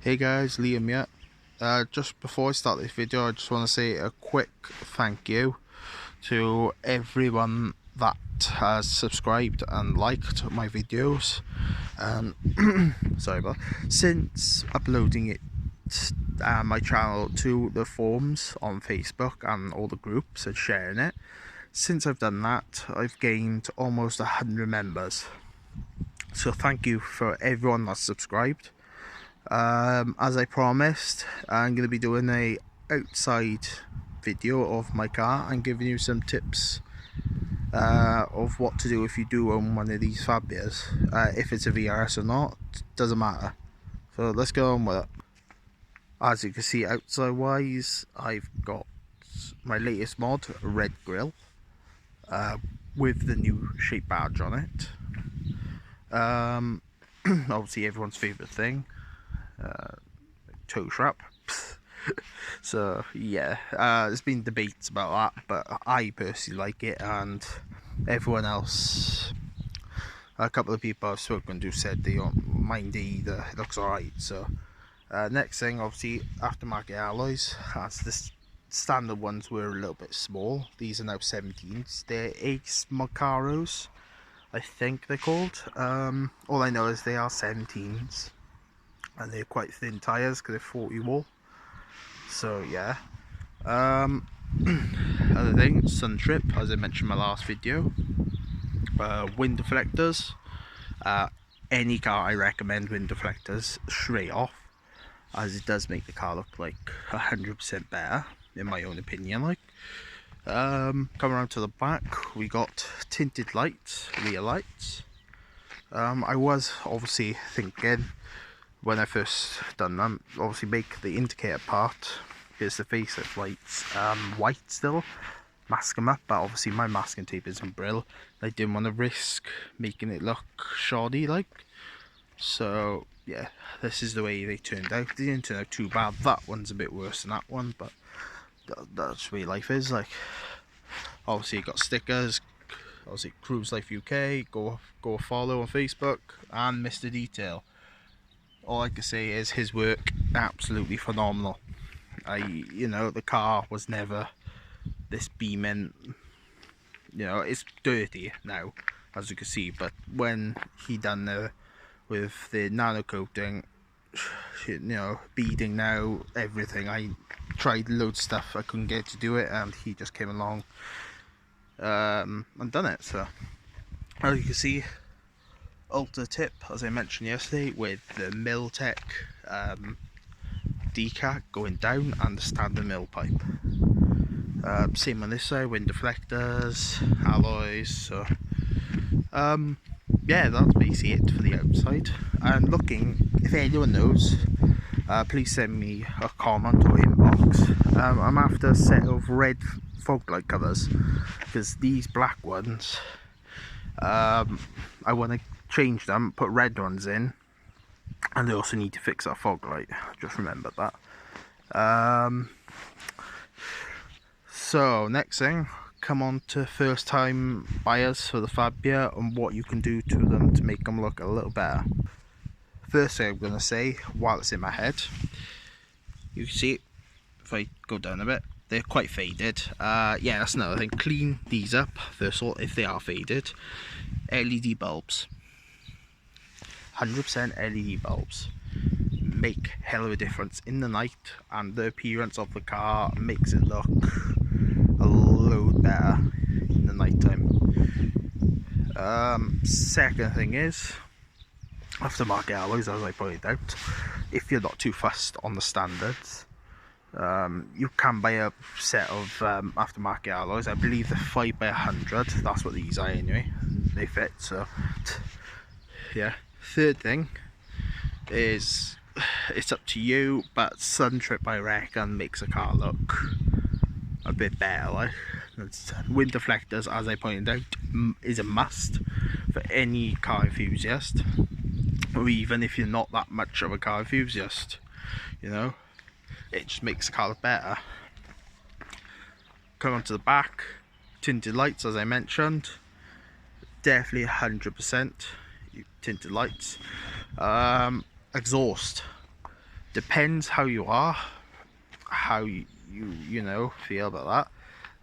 Hey guys, Liam here. Just before I start this video, I just want to say a quick thank you to everyone that has subscribed and liked my videos. Sorry about since uploading it my channel to the forums on Facebook and all the groups and sharing it. Since I've done that, I've gained almost 100 members. So thank you for everyone that's subscribed. As I promised, I'm going to be doing a outside video of my car and giving you some tips of what to do if you do own one of these Fabias. If it's a VRS or not, doesn't matter. So let's go on with it. As you can see, outside wise, I've got my latest mod, red grille, with the new shape badge on it. Obviously everyone's favourite thing, toe strap. So yeah, there's been debates about that, but I personally like it, and everyone else, a couple of people I've spoken to said they don't mind it either. It looks alright. So next thing, obviously aftermarket alloys. As the standard ones were a little bit small, these are now 17s. They're Ace Macaros, I think they're called. All I know is they are 17s, and they're quite thin tyres because they're 40 wall. So yeah. Other thing, sun trip, as I mentioned in my last video. Wind deflectors. Any car I recommend wind deflectors straight off, as it does make the car look like 100% better, in my own opinion. Like, coming around to the back, we got tinted lights, rear lights. I was obviously thinking, when I first done them, obviously make the indicator part, because the facelift lights white still, mask them up, but obviously my masking tape isn't Brill. I didn't want to risk making it look shoddy like. So yeah, this is the way they turned out. They didn't turn out too bad. That one's a bit worse than that one, but that's the way life is. Like, obviously you got stickers, obviously Cruise Life UK, go follow on Facebook, and Mr. Detail. All I can say is his work absolutely phenomenal. The car was never this beaming. It's dirty now, as you can see, but when he done with the nano coating, beading now, everything, I tried loads of stuff, I couldn't get to do it, and he just came along and done it. So as you can see, Ultra tip, as I mentioned yesterday, with the Miltech decat going down and the standard mill pipe. Same on this side, wind deflectors, alloys. So yeah, that's basically it for the outside. And looking, if anyone knows, please send me a comment or inbox. I'm after a set of red fog light covers, because these black ones, I want to change them, put red ones in, and I also need to fix that fog light. Just remember that. So next thing, come on to first time buyers for the Fabia and what you can do to them to make them look a little better. First thing I'm going to say, while it's in my head, you can see, if I go down a bit, they're quite faded. Yeah, that's another thing. Clean these up first of all if they are faded. LED bulbs, 100% LED bulbs make hell of a difference in the night, and the appearance of the car makes it look a load better in the night time. Second thing is aftermarket alloys, as I pointed out. If you're not too fussed on the standards, you can buy a set of aftermarket alloys. I believe they're 5x100, that's what these are anyway, they fit. So yeah. Third thing is, it's up to you, but sun trip I reckon makes a car look a bit better. Like, wind deflectors, as I pointed out, is a must for any car enthusiast, or even if you're not that much of a car enthusiast. It just makes the car look better. Come on to the back, tinted lights, as I mentioned, definitely 100% tinted lights. Exhaust, Depends how you are, how you know feel about that.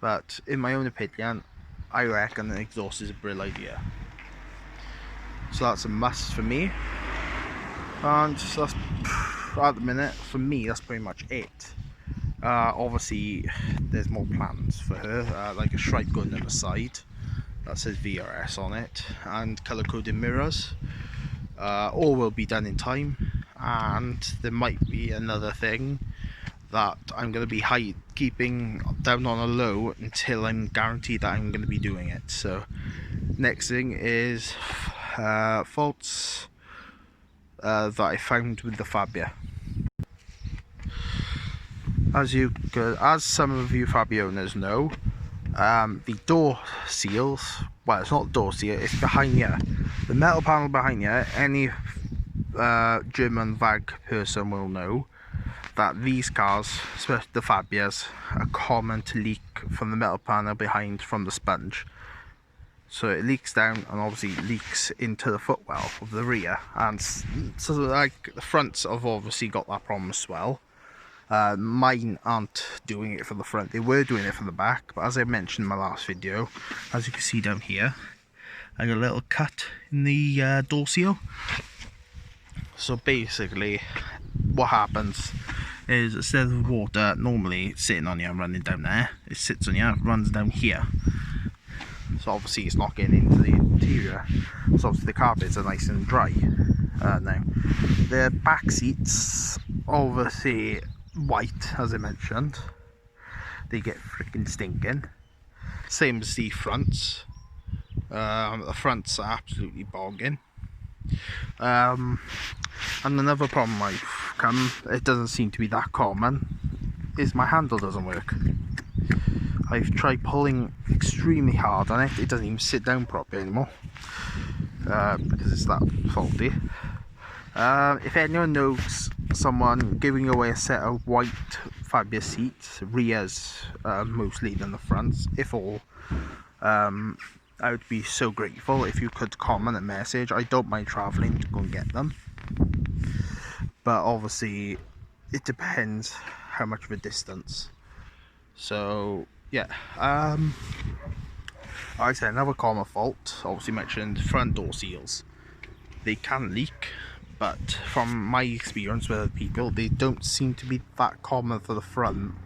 But in my own opinion, I reckon an exhaust is a brilliant idea. So that's a must for me. And so that's, at the minute, for me, that's pretty much it. Obviously, there's more plans for her, like a stripe gun on the side that says VRS on it, and colour coded mirrors. All will be done in time, and there might be another thing that I'm going to be keeping down on a low until I'm guaranteed that I'm going to be doing it. So next thing is faults that I found with the Fabia. As some of you Fabia owners know, the door seals, well, it's not door seal, it's behind here. The metal panel behind here, any German VAG person will know that these cars, especially the Fabias, are common to leak from the metal panel behind from the sponge. So it leaks down and obviously leaks into the footwell of the rear, and so like the fronts have obviously got that problem as well. Mine aren't doing it for the front, they were doing it for the back, but as I mentioned in my last video, as you can see down here, I got a little cut in the door seal. So basically what happens is, instead of water normally sitting on here and running down there, it sits on here, runs down here. So obviously it's not getting into the interior, so obviously the carpets are nice and dry. Now the back seats, obviously white as I mentioned, they get freaking stinking. Same as the fronts. The fronts are absolutely bogging. And another problem I've come, it doesn't seem to be that common, is my handle doesn't work. I've tried pulling extremely hard on it, it doesn't even sit down properly anymore, because it's that faulty. If anyone knows someone giving away a set of white Fabia seats, rears mostly than the fronts, if all, I would be so grateful if you could comment a message. I don't mind travelling to go and get them, but obviously it depends how much of a distance. So yeah, like I said, another common fault, obviously mentioned front door seals. They can leak, but from my experience with other people, they don't seem to be that common for the front.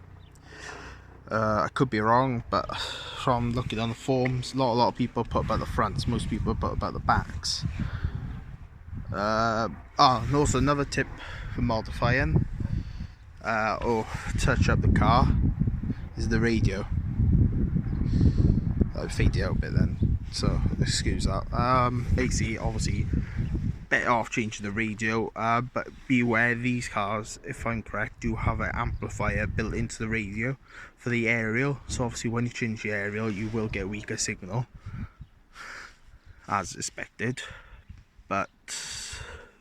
I could be wrong, but from looking on the forums, a lot of people put about the fronts, most people put about the backs. And also another tip for modifying or touch up the car is the radio. I'll fade it out a bit then, so excuse that. Basically, obviously, better off changing the radio, but beware, these cars, if I'm correct, do have an amplifier built into the radio for the aerial, so obviously when you change the aerial you will get a weaker signal as expected. But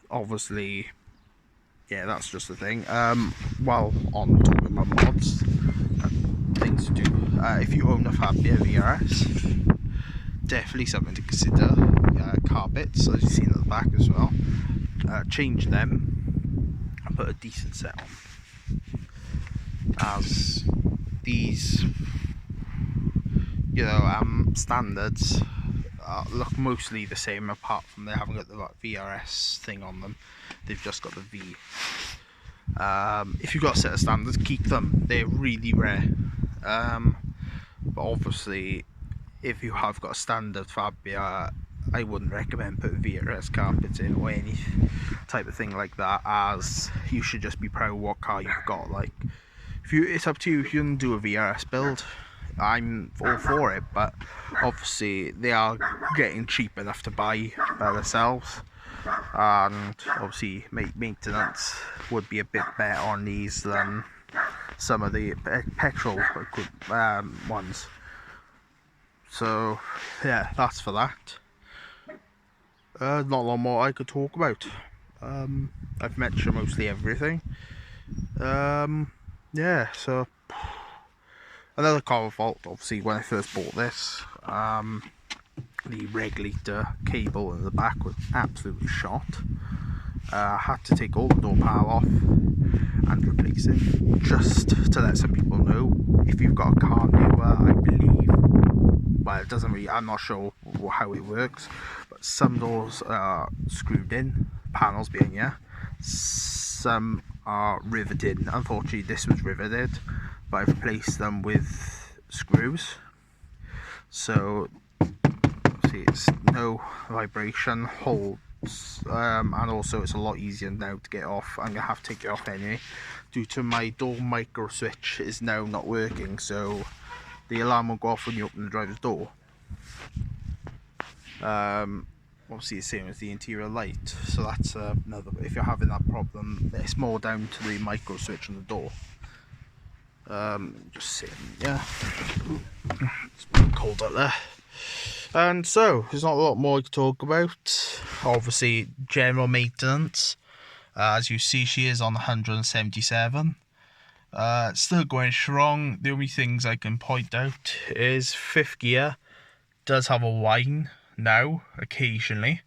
obviously, yeah, that's just the thing. While on talking about mods, things to do, if you own a Fabia VRS, definitely something to consider. Carpets, as you've seen at the back as well, change them and put a decent set on, as these, standards look mostly the same, apart from they haven't got the VRS thing on them, they've just got the V. If you've got a set of standards, keep them, they're really rare. But obviously, if you have got a standard Fabia, I wouldn't recommend putting VRS carpets in or any type of thing like that, as you should just be proud of what car you've got. Like, it's up to you if you want to do a VRS build. I'm all for it, but obviously they are getting cheap enough to buy by themselves, and obviously maintenance would be a bit better on these than some of the petrol ones. So yeah, that's for that. Not a lot more I could talk about. I've mentioned mostly everything. Yeah, so another common fault, obviously, when I first bought this, the regulator cable in the back was absolutely shot. I had to take all the door panel off and replace it, just to let some people know. If you've got a car newer, I believe, well, it doesn't really, I'm not sure how it works, but some doors are screwed in, panels being here, some are riveted. Unfortunately this was riveted, but I've replaced them with screws, so see, it's no vibration, holds, and also it's a lot easier now to get off. I'm gonna have to take it off anyway, due to my door micro switch is now not working, so the alarm will go off when you open the driver's door. Obviously the same as the interior light, so that's another, if you're having that problem, it's more down to the micro switch on the door. Just sitting, yeah, it's cold out there. And so there's not a lot more to talk about. Obviously general maintenance, as you see she is on 177. Still going strong. The only things I can point out is fifth gear does have a whine now occasionally,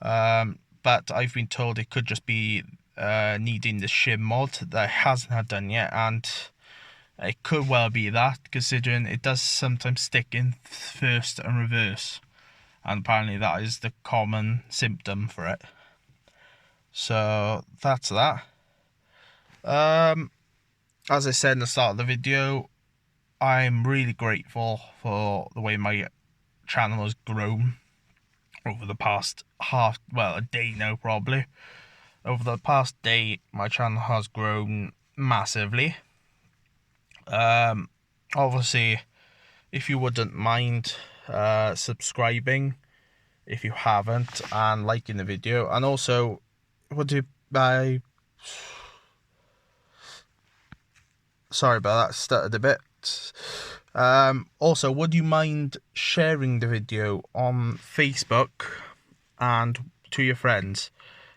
but I've been told it could just be needing the shim mod that it hasn't had done yet, and it could well be that, considering it does sometimes stick in first and reverse, and apparently that is the common symptom for it. So that's that. As I said in the start of the video, I'm really grateful for the way my channel has grown over the past a day now probably. Over the past day, my channel has grown massively. Obviously, if you wouldn't mind subscribing if you haven't, and liking the video, and also sorry about that, stuttered a bit. Also, would you mind sharing the video on Facebook and to your friends?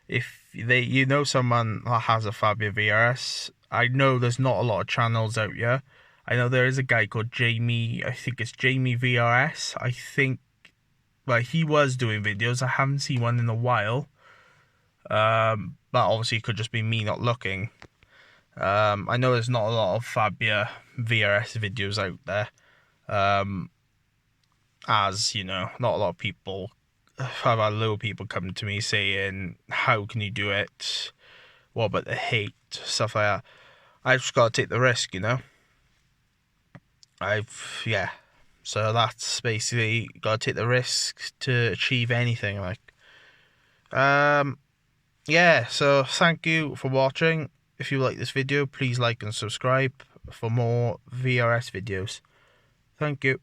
If you know someone that has a Fabia VRS, I know there's not a lot of channels out here. I know there is a guy called Jamie, I think it's Jamie VRS. I think, well, he was doing videos. I haven't seen one in a while. But obviously it could just be me not looking. I know there's not a lot of Fabia VRS videos out there. As you know, not a lot of people, I've had a lot of people come to me saying, how can you do it? What about the hate? Stuff like that. I've just got to take the risk, you know? So that's basically, got to take the risk to achieve anything, like. Yeah, so thank you for watching. If you like this video, please like and subscribe for more VRS videos. Thank you.